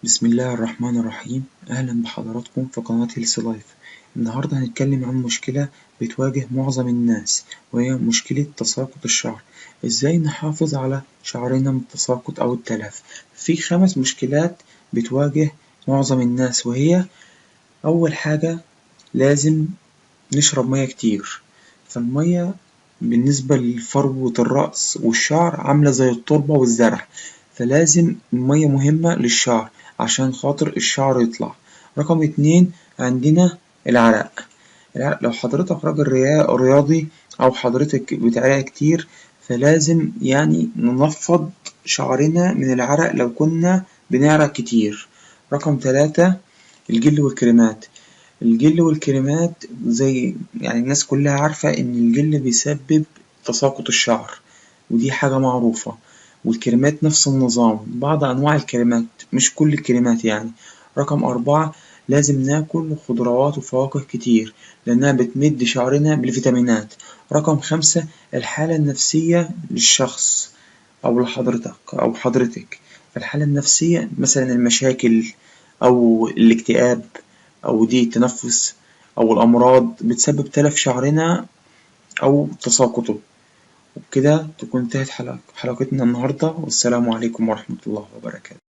بسم الله الرحمن الرحيم. أهلا بحضراتكم في قناة هيلث لايف. النهاردة هنتكلم عن مشكلة بتواجه معظم الناس، وهي مشكلة تساقط الشعر. ازاي نحافظ على شعرنا من التساقط أو التلف؟ في 5 مشكلات بتواجه معظم الناس، وهي أول حاجة لازم نشرب مية كتير. فالمية بالنسبة لفروة الرأس والشعر عاملة زي التربة والزرع، فلازم المية مهمة للشعر عشان خاطر الشعر يطلع. رقم 2 عندنا العرق. لو حضرتك راجل رياضي أو حضرتك بتعرق كتير، فلازم ننفض شعرنا من العرق لو كنا بنعرق كتير. رقم 3 الجل والكريمات. الجل والكريمات زي الناس كلها عارفة إن الجل بيسبب تساقط الشعر، ودي حاجة معروفة. والكريمات نفس النظام، بعض أنواع الكريمات مش كل الكريمات رقم 4 لازم ناكل خضروات وفواكه كتير، لأنها بتمد شعرنا بالفيتامينات. رقم 5 الحالة النفسية للشخص أو لحضرتك أو حضرتك. فالحالة النفسية مثلا المشاكل أو الاكتئاب أو ضيق التنفس أو الأمراض بتسبب تلف شعرنا أو تساقطه. وبكده تكون انتهت حلقتنا النهاردة، والسلام عليكم ورحمة الله وبركاته.